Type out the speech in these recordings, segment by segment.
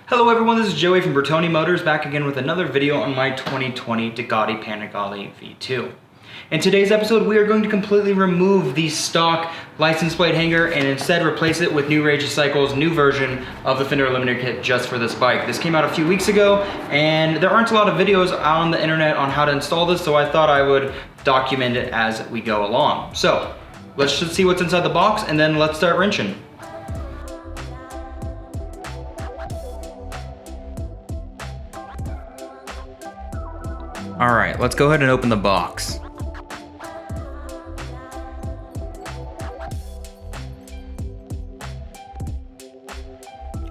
Hello everyone, this is Joey from Bertoni Motors, back again with another video on my 2020 Ducati Panigale V2. In today's episode, we are going to completely remove the stock license plate hanger and instead replace it with New Rage Cycle's new version of the Fender Eliminator kit just for this bike. This came out a few weeks ago, and there aren't a lot of videos on the internet on how to install this, so I thought I would document it as we go along. So, let's just see what's inside the box, and then let's start wrenching. All right, let's go ahead and open the box.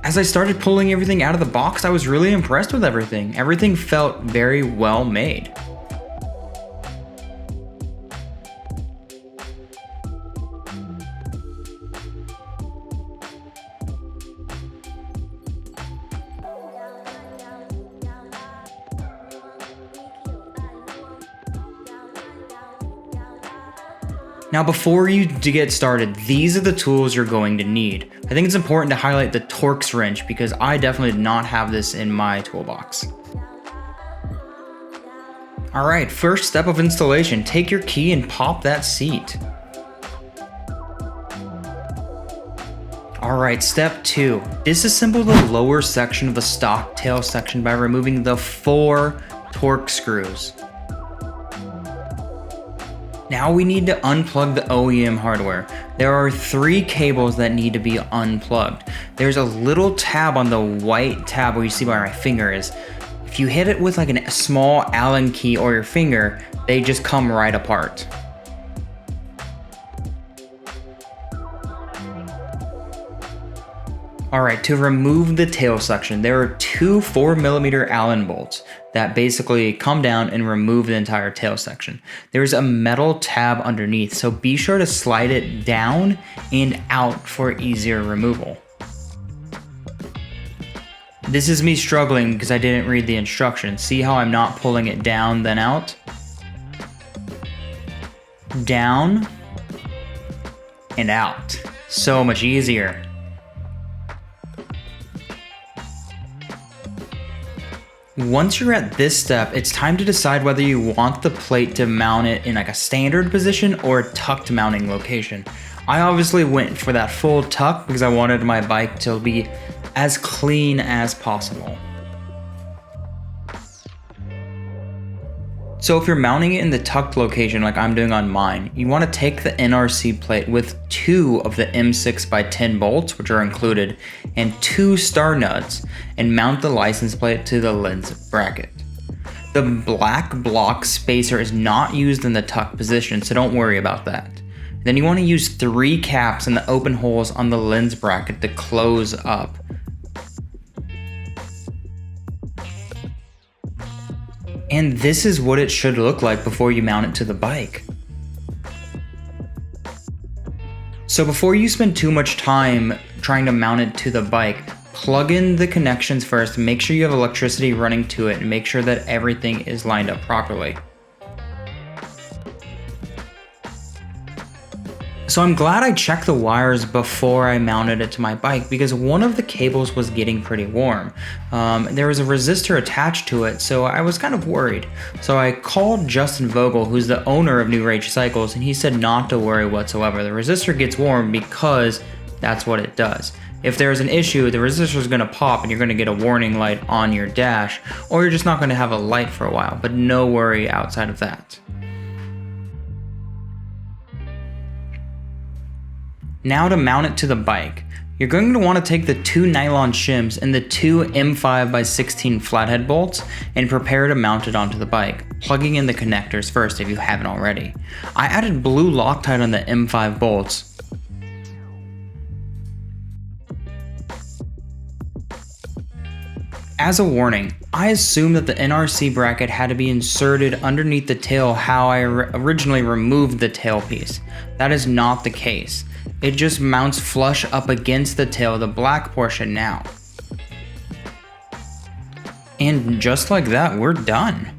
As I started pulling everything out of the box, I was really impressed with everything. Everything felt very well made. Now before you get started, these are the tools you're going to need. I think it's important to highlight the torx wrench because I definitely did not have this in my toolbox. Alright, first step of installation, take your key and pop that seat. Alright, step 2, disassemble the lower section of the stock tail section by removing the 4 torque screws. Now we need to unplug the OEM hardware. There are 3 cables that need to be unplugged. There's a little tab on the white tab where you see where my finger is. If you hit it with like a small Allen key or your finger, they just come right apart. Alright, to remove the tail section, there are 2 4mm Allen bolts that basically come down and remove the entire tail section. There's a metal tab underneath, so be sure to slide it down and out for easier removal. This is me struggling because I didn't read the instructions. See how I'm not pulling it down then out? Down and out. So much easier. Once you're at this step, it's time to decide whether you want the plate to mount it in like a standard position or a tucked mounting location. I obviously went for that full tuck because I wanted my bike to be as clean as possible. So if you're mounting it in the tucked location like I'm doing on mine, you want to take the NRC plate with 2 of the M6x10 bolts, which are included, and 2 star nuts, and mount the license plate to the lens bracket. The black block spacer is not used in the tuck position, so don't worry about that. Then you want to use 3 caps in the open holes on the lens bracket to close up. And this is what it should look like before you mount it to the bike. So before you spend too much time trying to mount it to the bike, plug in the connections first, make sure you have electricity running to it, and make sure that everything is lined up properly. So I'm glad I checked the wires before I mounted it to my bike because one of the cables was getting pretty warm. There was a resistor attached to it, so I was kind of worried. So I called Justin Vogel, who's the owner of New Rage Cycles, and he said not to worry whatsoever. The resistor gets warm because that's what it does. If there's an issue, the resistor is going to pop and you're going to get a warning light on your dash, or you're just not going to have a light for a while, but no worry outside of that. Now to mount it to the bike, you're going to want to take the 2 nylon shims and the 2 M5x16 flathead bolts and prepare to mount it onto the bike, plugging in the connectors first if you haven't already. I added blue Loctite on the M5 bolts. As a warning, I assumed that the NRC bracket had to be inserted underneath the tail how I originally removed the tail piece. That is not the case. It just mounts flush up against the tail, the black portion now. And just like that, we're done.